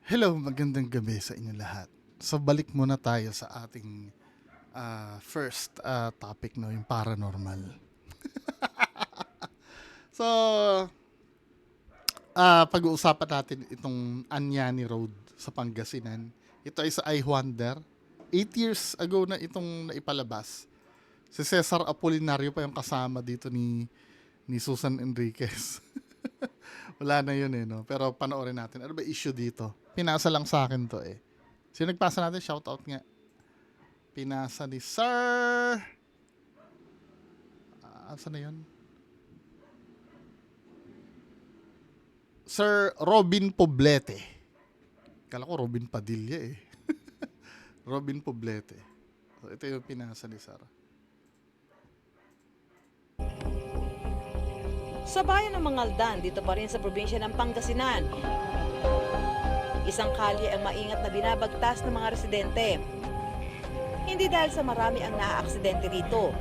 Hello, magandang gabi sa inyo lahat. So balik muna tayo sa ating first topic, no, yung paranormal. So pag-uusapan natin itong Anyani Road sa Pangasinan. Ito ay sa I Wonder. 8 years ago na itong naipalabas. Si Cesar Apolinario pa yung kasama dito ni Susan Enriquez. Wala na yun no? Pero panoorin natin. Ano ba issue dito? Pinasa lang sa akin to eh. Sino nagpasa natin? Shoutout nga. Pinasa ni Sir... asa na yun? Sir Robin Poblete. Kala ko Robin Padilla eh. Robin Poblete. So, ito yung pinasa ni Sir. Sa bayan ng Mangaldan, dito pa rin sa probinsya ng Pangasinan, isang kalye ang maingat na binabagtas ng mga residente. Hindi dahil sa marami ang naaaksidente rito,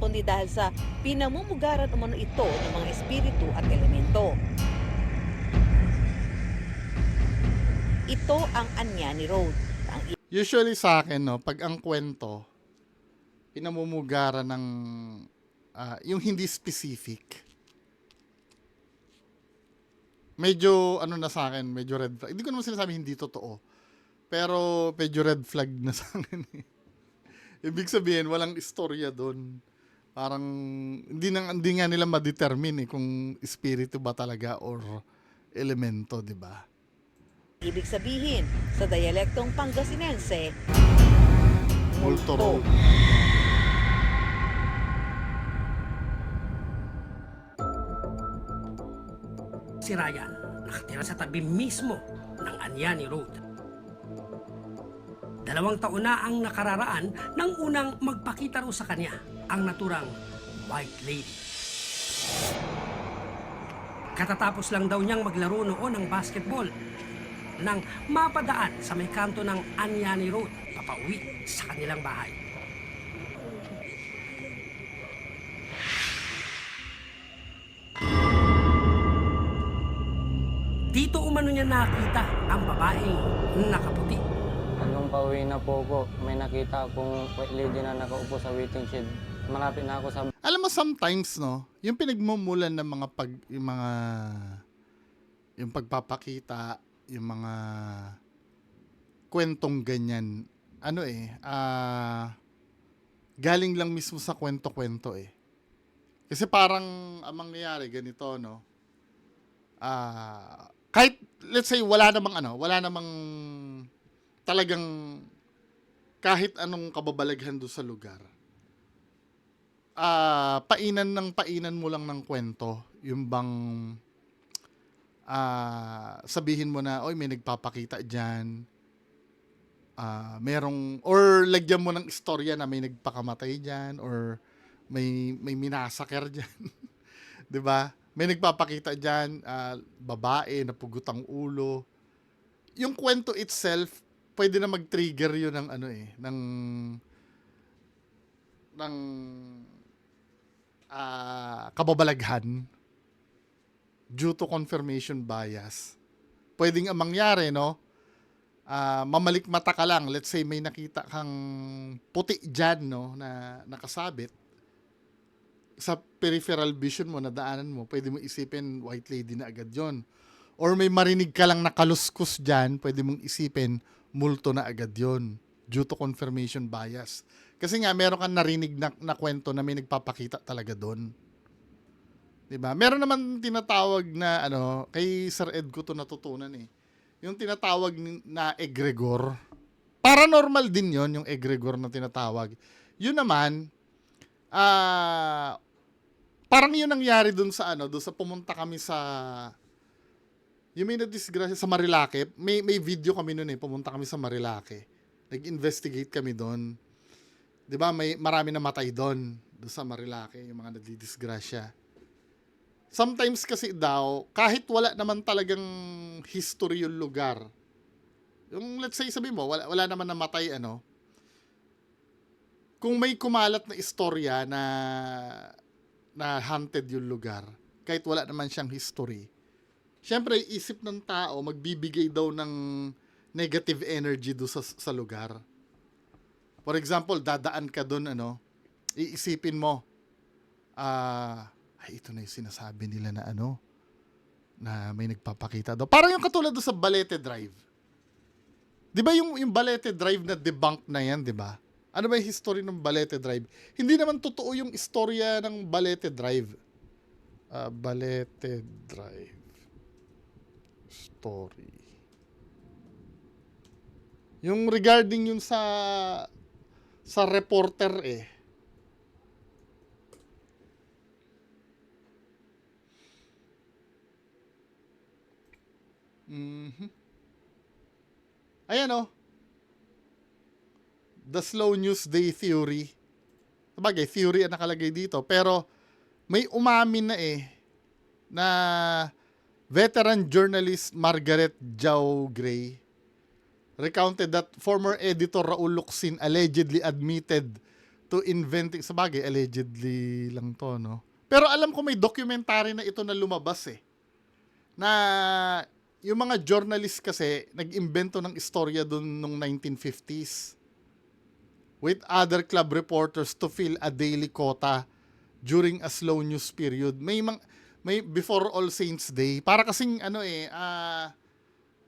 kundi dahil sa pinamumugaran umano ito ng mga espiritu at elemento. Ito ang Anyani Road. Usually sa akin, no, pag ang kwento, pinamumugaran ng yung hindi specific. Medyo ano na sa akin, medyo red flag. Hindi ko naman sinasabi hindi totoo. Pero medyo red flag na sa akin eh. Ibig sabihin, walang istorya doon. Parang hindi nga nila ma-determine kung espiritu ba talaga or elemento, di ba? Ibig sabihin, sa dialektong Pangasinense, Multo Road. Si Ryan nakatira sa tabi mismo ng Anyani Road. 2 taon na ang nakararaan nang unang magpakita raw sa kanya ang naturang White Lady. Katatapos lang daw niyang maglaro noon ng basketball nang mapadaan sa may kanto ng Anyani Road papauwi sa kanilang bahay. Dito umano niya nakita ang babaeng nakaputi. Nung pauwi na po ako, may nakita akong white lady na nakaupo sa waiting shed. Malapit na ako sa... Alam mo sometimes, no, yung pinagmumulan ng yung pagpapakita, yung mga kwentong ganyan, ano galing lang mismo sa kwento-kwento eh. Kasi parang ang mangyayari ganito, no, kahit let's say wala namang talagang kahit anong kababalaghan doon sa lugar. Painan mo lang ng kwento, yung bang sabihin mo na, oy, may nagpapakita diyan. Or lagyan mo ng istorya na may nagpakamatay diyan or may minasaker diyan. 'Di ba? May nagpapakita diyan, babae na pugutang ulo. Yung kwento itself, pwede na mag-trigger 'yun ng ng kababalaghan due to confirmation bias. Pwedeng ang mangyari, no? Mamalik mata ka lang. Let's say may nakita kang puti dyan, no, na nakasabit. Sa peripheral vision mo, na daanan mo, pwede mo isipin white lady na agad yon. Or may marinig ka lang na kaluskus dyan, pwede mong isipin multo na agad yon due to confirmation bias. Kasi nga, meron kang narinig na kwento na may nagpapakita talaga doon. Diba? Meron naman tinatawag na, kay Sir Ed ko to natutunan eh. Yung tinatawag na egregor. Paranormal din yon yung egregor na tinatawag. Yun naman, parang yun nangyari dun sa dun sa pumunta kami sa, yung may na-disgrasya sa Marilake. May video kami nun eh, pumunta kami sa Marilake. Nag-investigate kami doon. 'Di ba? May marami na matay doon sa Marilake, yung mga nadidisgrasya. Sometimes kasi daw, kahit wala naman talagang history yung lugar. Yung let's say sabi mo, wala naman namatay kung may kumalat na istorya na haunted yung lugar, kahit wala naman siyang history, Siyempre, isip ng tao, magbibigay daw ng negative energy do sa lugar. For example, dadaan ka doon, iisipin mo, ay, ito na yung sinasabi nila na na may nagpapakita daw. Parang yung katulad doon sa Balete Drive. Di ba yung Balete Drive na debunk na yan, di ba? Ano ba yung history ng Balete Drive? Hindi naman totoo yung istorya ng Balete Drive. Balete Drive story. Yung regarding yun sa reporter Ayan The Slow News Day Theory. Sabagay, theory ang nakalagay dito. Pero may umamin na na veteran journalist Margaret Jau Gray recounted that former editor Raul Locsin allegedly admitted to inventing, sabagay, allegedly lang to, Pero alam ko may documentary na ito na lumabas na yung mga journalist kasi nag-imbento ng istorya doon nung 1950s with other club reporters to fill a daily quota during a slow news period. May before All Saints Day. Para kasing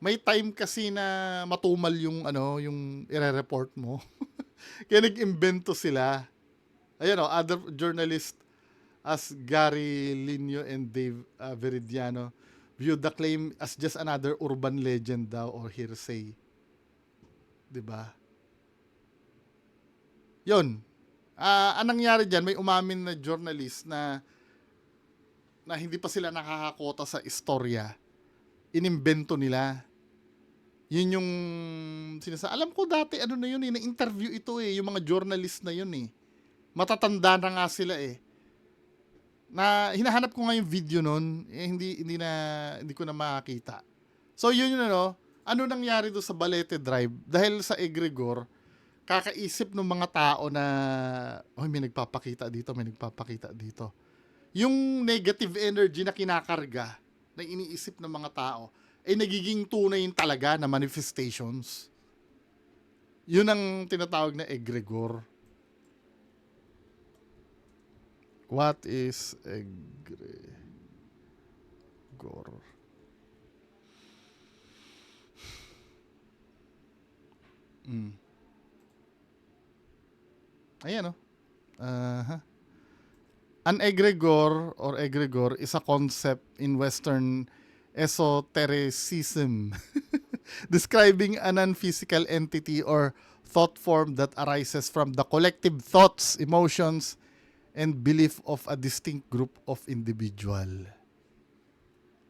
may time kasi na matumal yung yung ire-report mo. Kaya nag-imbento sila. Ayan other journalists as Gary Linio and Dave Veridiano viewed the claim as just another urban legend daw or hearsay. 'Di ba? Yun. Anong nangyari dyan, may umamin na journalist na hindi pa sila nakakakota sa istorya. Inimbento nila. Yun yung alam ko dati, na yun na-interview ito yung mga journalist na yun Matatanda na nga sila Na hinahanap ko nga yung video nun, hindi ko na makakita. So yun ano nangyari do sa Balete Drive? Dahil sa egregor, kakaisip ng mga tao na may nagpapakita dito. Yung negative energy na kinakarga na iniisip ng mga tao ay nagiging tunay talaga na manifestations. Yun ang tinatawag na egregor. What is egregor? Ayan An egregor or egregor is a concept in Western esotericism describing a non-physical entity or thought form that arises from the collective thoughts, emotions, and belief of a distinct group of individual.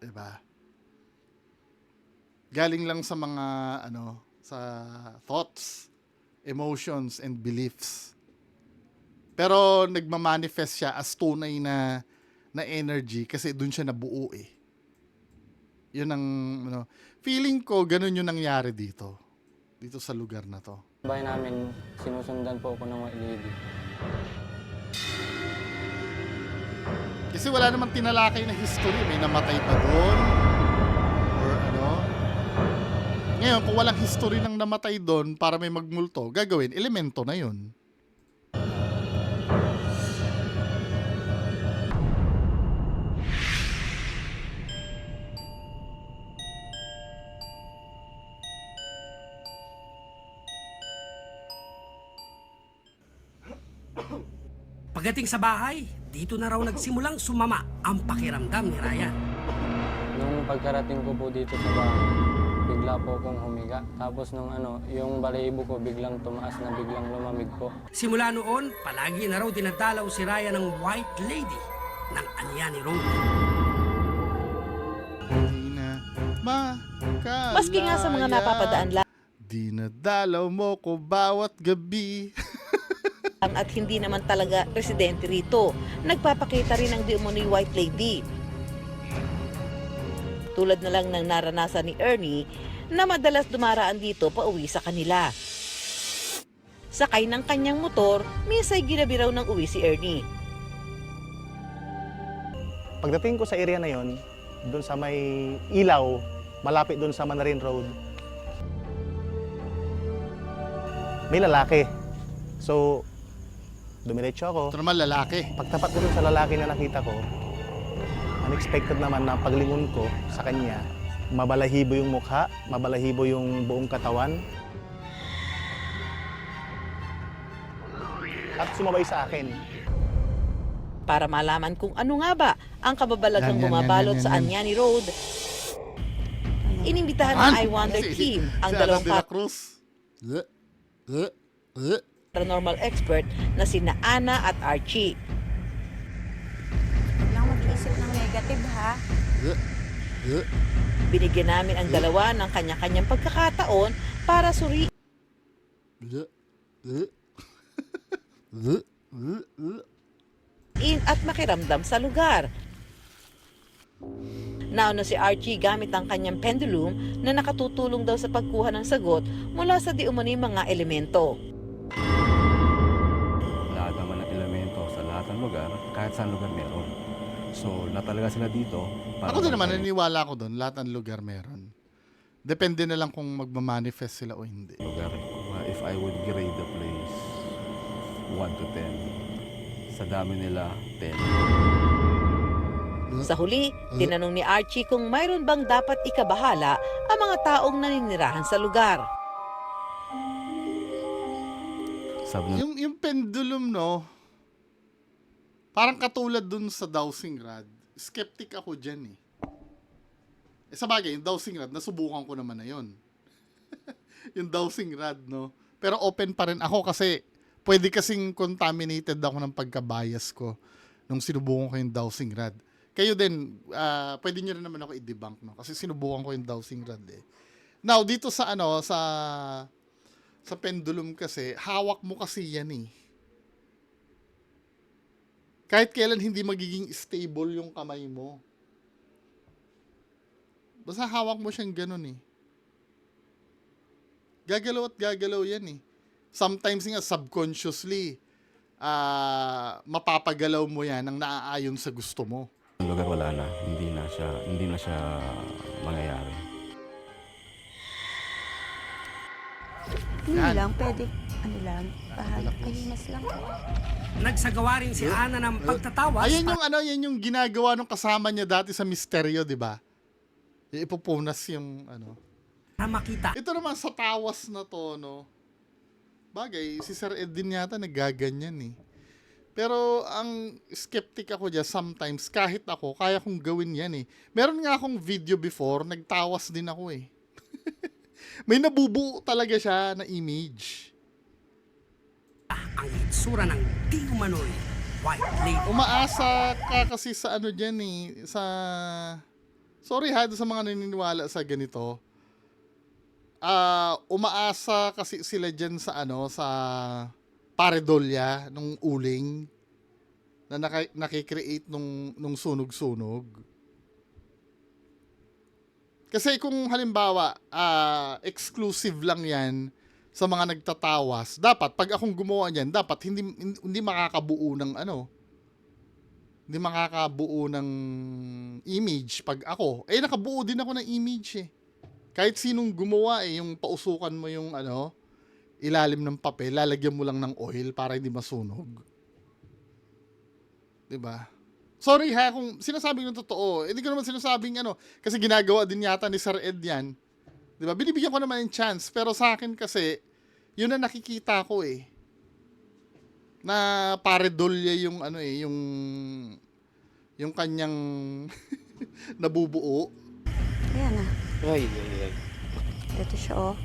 Diba? Galing lang sa mga sa thoughts, emotions, and beliefs. Pero nagmamanifest siya as tunay na energy kasi doon siya nabuo Yun ang feeling ko ganun yung nangyari dito sa lugar na to. Bahay namin, sinusundan po ako ng white lady. Kasi wala namang tinalakay na history, may namatay pa doon or Ngayon, kung walang history ng namatay doon para may magmulto, gagawin elemento na yun. Pagdating sa bahay, dito na raw nagsimulang sumama ang pakiramdam ni Ryan. Nung pagkarating ko po dito sa bahay, bigla po akong humiga. Tapos yung balahibo ko biglang tumaas na biglang lumamig po. Simula noon, palagi na raw dinadalaw si Ryan ng White Lady ng Anyani Road. Di na makalaya. Maski nga sa mga napapadaan lang Dinadalaw mo ko bawat gabi. at hindi naman talaga residente rito, nagpapakita rin ng diumunong White Lady. Tulad na lang ng naranasan ni Ernie na madalas dumaraan dito pauwi sa kanila. Sakay ng kanyang motor, minsay ginabi raw ng uwi si Ernie. Pagdating ko sa area na yon, doon sa may ilaw, malapit doon sa Mandarin Road. May lalaki. So, dumiretso ako. Ito naman lalaki. Pagtapat ko dun sa lalaki na nakita ko, unexpected naman na paglingon ko sa kanya, mabalahibo yung mukha, mabalahibo yung buong katawan. At sumabay sa akin. Para malaman kung ano nga ba ang kababalaghang Yan, yan, bumabalot yan, yan, sa yan. Anyani Road, inimbitahan ng I Wonder team ang si dalawang Alan de la Cruz. paranormal expert na sina Ana at Archie. Huwag lang mag-iisip ng negative, ha? Binigyan namin ang dalawa ng kanya-kanyang pagkakataon para suriin at makiramdam sa lugar. Nauna si Archie gamit ang kanyang pendulum na nakatutulong daw sa pagkuha ng sagot mula sa di umano'y mga elemento. Lahat naman ng elemento sa lahat ng lugar, kahit saan lugar meron. So, na talaga sila dito. Ako din naman, naniniwala ko doon, lahat ng lugar meron. Depende na lang kung magmamanifest sila o hindi. Lugar, if I would grade the place 1 to 10, sa dami nila, 10. Sa huli, tinanong ni Archie kung mayroon bang dapat ikabahala ang mga taong naninirahan sa lugar. Sabi ng Yung pendulum, no, parang katulad dun sa dowsing rod. Skeptic ako dyan eh. Sa bagay, yung dowsing rod, nasubukan ko naman na yun. Yung dowsing rod, no. Pero open pa rin ako kasi pwede kasing contaminated ako ng pagka-bias ko nung sinubukan ko yung dowsing rod. Kayo din, pwede nyo rin naman ako i-debunk, no? Kasi sinubukan ko yung dowsing rod eh. Now, dito sa sa pendulum kasi, hawak mo kasi yan eh. Kahit kailan hindi magiging stable yung kamay mo. Basta hawak mo siyang ganun eh. Gagalaw at gagalaw yan eh. Sometimes nga subconsciously, mapapagalaw mo yan ang naaayon sa gusto mo. lugar wala na, hindi na siya mangyayari. Hindi Yan. lang, pwede, pahimas lang. Nagsagawa rin si Ana ng pagtatawas. Ayan yung yan yung ginagawa nung kasama niya dati sa Misteryo, di ba? Ipupunas yung Para makita Ito naman sa tawas na to, no. Bagay, si Sir Ed din yata naggaganyan eh. Pero ang skeptic ako dyan, sometimes, kahit ako, kaya kong gawin yan eh. Meron nga akong video before, nagtawas din ako eh. May nabubuo talaga siya na image. ang itsura ng di umano'y white lady. Umaasa ka kasi sa dyan eh, sa... Sorry ha, sa mga naniniwala sa ganito. Umaasa kasi sila dyan sa sa paredolya nung uling na nakikreate nung sunog-sunog. Kasi kung halimbawa, exclusive lang yan sa mga nagtatawas, dapat pag akong gumawa niyan, dapat hindi makakabuo ng hindi makakabuo ng image pag ako. Nakabuo din ako ng image eh. Kahit sinong gumawa yung pausukan mo yung ilalim ng papel, lalagyan mo lang ng oil para hindi masunog. 'Di ba? Sorry ha kung sinasabing ng totoo. Hindi ko naman sinasabing kasi ginagawa din yata ni Sir Ed yan. 'Di ba? Binibigyan ko naman ng chance, pero sa akin kasi yun na nakikita ko eh. Na paredolya yung yung kanyang nabubuo. Ayan na. Ay. Ito siya, oh.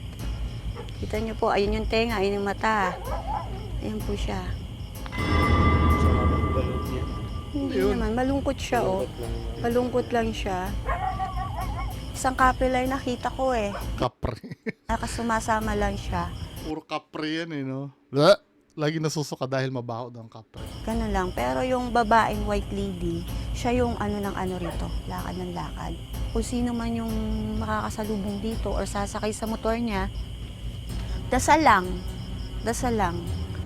Kita niyo po, ayun yung tenga, ayun yung mata. Ayan po siya. Hindi Ayun. naman, malungkot siya, oh. Malungkot lang siya. Isang couple ay nakita ko eh. Kapre. Nakasumasama lang siya. Puro kapre yan eh, no? Lagi nasusuka dahil mabaho daw ang kapre. Ganun lang. Pero yung babaeng white lady, siya yung rito, lakad ng lakad. Kung sino man yung makakasalubong dito or sasakay sa motor niya, dasal lang. Dasal lang.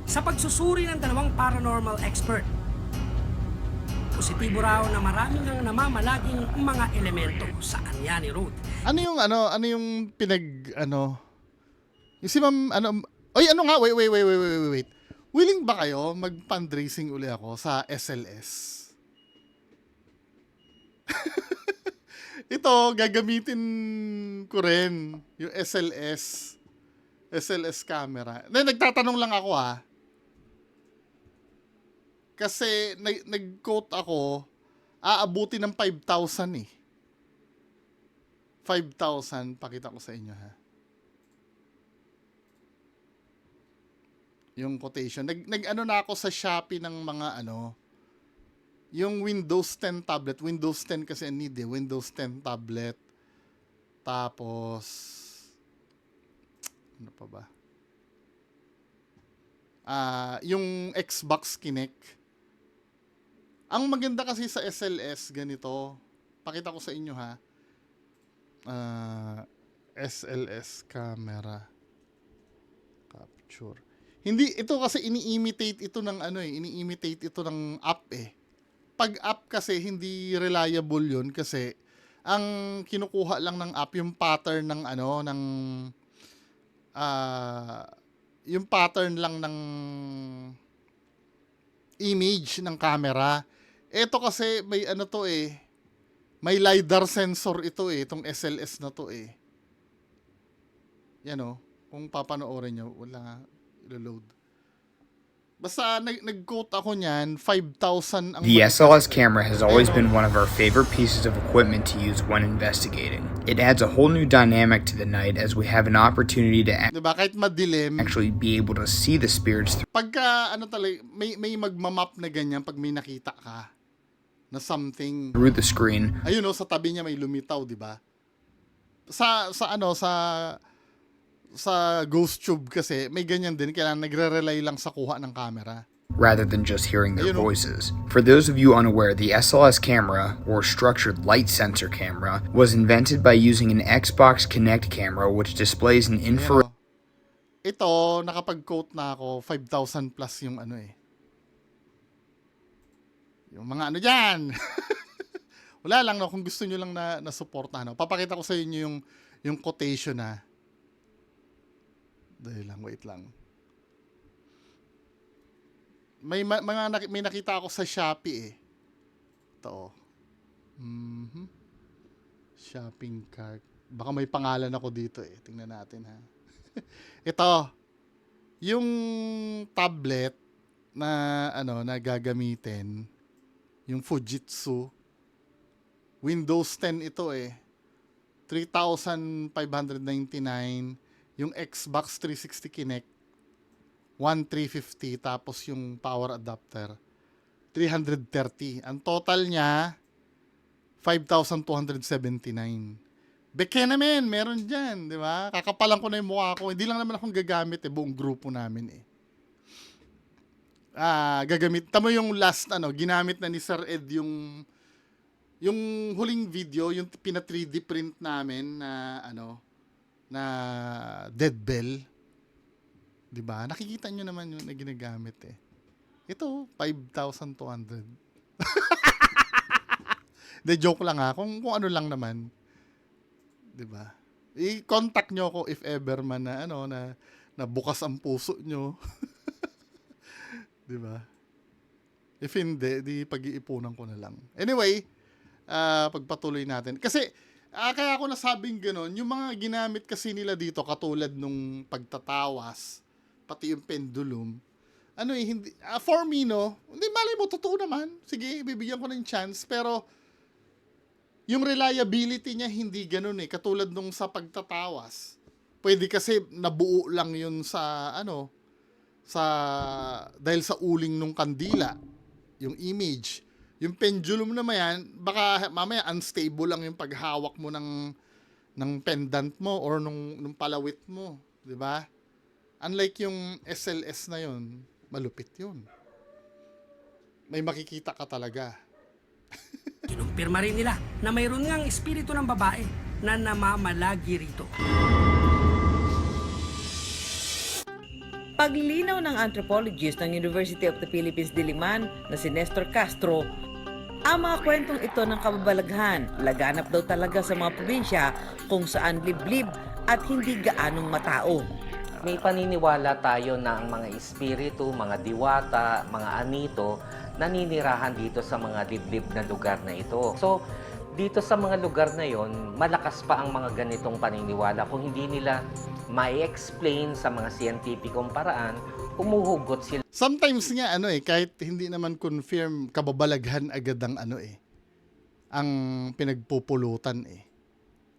Sa pagsusuri ng dalawang paranormal expert, Positibo raw na maraming ang namamalaging mga elemento sa Anyani Road. Ano yung yung si ma'am, oy, ano nga, wait. Willing ba kayo mag-fundraising uli ako sa SLS? Ito, gagamitin ko rin yung SLS camera. Nagtatanong lang ako Kasi nag-quote ako, aabuti ng 5,000 eh. 5,000, pakita ko sa inyo Yung quotation. Nag-ano na ako sa Shopee ng mga yung Windows 10 tablet. Windows 10 kasi need Windows 10 tablet. Tapos, ano pa ba? Yung Xbox Kinect. Ang maganda kasi sa SLS, ganito. Pakita ko sa inyo SLS camera capture. Hindi, ito kasi ini-imitate ito ng ini-imitate ito ng app eh. Pag app kasi hindi reliable yun kasi ang kinukuha lang ng app yung pattern ng yung pattern lang ng image ng camera. Ito kasi may may LiDAR sensor ito itong SLS na to Yan kung papanoorin nyo, wala ilo-load. Basta nag-quote ako niyan, 5,000 ang The SLS camera has always been one of our favorite pieces of equipment to use when investigating. It adds a whole new dynamic to the night as we have an opportunity to diba, kahit madilim, actually be able to see the spirits pagka talaga, may magmamap na ganyan pag may nakita ka na something through the screen. Ayun sa tabi niya may lumitaw, di ba? Sa Ghost Tube kasi may ganyan din, kailangan nagre-rely lang sa kuha ng camera. Rather than just hearing their voices. For those of you unaware, the SLS camera, or structured light sensor camera, was invented by using an Xbox Kinect camera which displays an infrared Ito, nakapag-quote na ako, 5,000 plus yung yung mga dyan. Wala lang kung gusto nyo lang na supportahan. Papakita ko sa inyo yung quotation Dahil lang, wait lang. May nakita ako sa Shopee Ito. Shopping cart. Baka may pangalan ako dito Tingnan natin Ito. Yung tablet na na gagamitin, yung Fujitsu, Windows 10 ito 3,599. Yung Xbox 360 Kinect 1,350, tapos yung power adapter 330. Ang total niya 5,279. Beke naman, meron dyan, di ba? Kakapalan ko na yung mukha ko. Hindi lang naman akong gagamit buong grupo namin gagamit. Tamo yung last ginamit na ni Sir Ed yung huling video, yung pina 3D print namin na na dead bell. 'Di ba? Nakikita nyo naman yung na ginagamit Ito 5,200. De joke lang kung ano lang naman. 'Di ba? I-contact nyo ako if ever man na na bukas ang puso nyo. 'Di ba? If hindi, di pag-iipunan ko na lang. Anyway, pagpatuloy natin. Kasi kaya ako nasabing gano'n, yung mga ginamit kasi nila dito katulad nung pagtatawas, pati yung pendulum, hindi, for me, hindi, malay mo, totoo naman. Sige, bibigyan ko ng chance, pero yung reliability niya hindi gano'n katulad nung sa pagtatawas. Pwede kasi nabuo lang yun sa, dahil sa uling nung kandila, yung image. Yung pendulum naman yan, baka mamaya unstable lang yung paghawak mo ng pendant mo or nung palawit mo, 'di ba? Unlike yung SLS na yun, malupit yun. May makikita ka talaga. Kinumpirma rin nila na mayroon ngang espiritu ng babae na namamalagi rito. Paglilinaw ng anthropologist ng University of the Philippines Diliman na si Nestor Castro, Ang mga kwentong ito ng kababalaghan, laganap daw talaga sa mga probinsya kung saan liblib at hindi gaanong matao. May paniniwala tayo na ang mga espiritu, mga diwata, mga anito, naninirahan dito sa mga liblib na lugar na ito. So, dito sa mga lugar na yon, malakas pa ang mga ganitong paniniwala. Kung hindi nila ma-explain sa mga siyentipikong paraan, umuhugot sila. Sometimes nga kahit hindi naman confirm, kababalaghan agad ang ang pinagpupulutan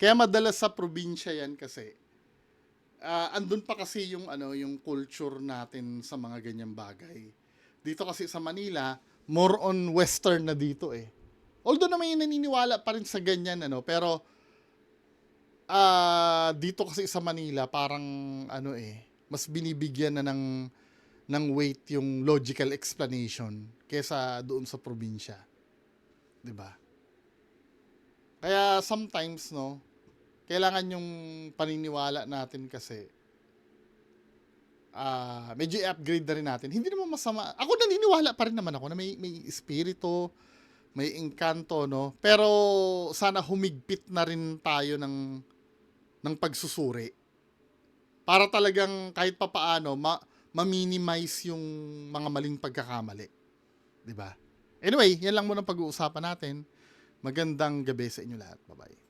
Kaya madalas sa probinsya yan kasi andun pa kasi yung culture natin sa mga ganyang bagay. Dito kasi sa Manila, more on western na dito Although na may naniniwala pa rin sa ganyan pero dito kasi sa Manila parang mas binibigyan na ng weight yung logical explanation kaysa doon sa probinsya. 'Di ba? Kaya sometimes kailangan yung paniniwala natin kasi medyo i-upgrade na rin natin. Hindi naman masama. Ako naniniwala pa rin naman ako na may espiritu, may engkanto, Pero sana humigpit na rin tayo ng pagsusuri. Para talagang kahit papaano ma-minimize yung mga maling pagkakamali. 'Di ba? Anyway, yan lang muna pag-uusapan natin. Magandang gabi sa inyo lahat. Bye-bye.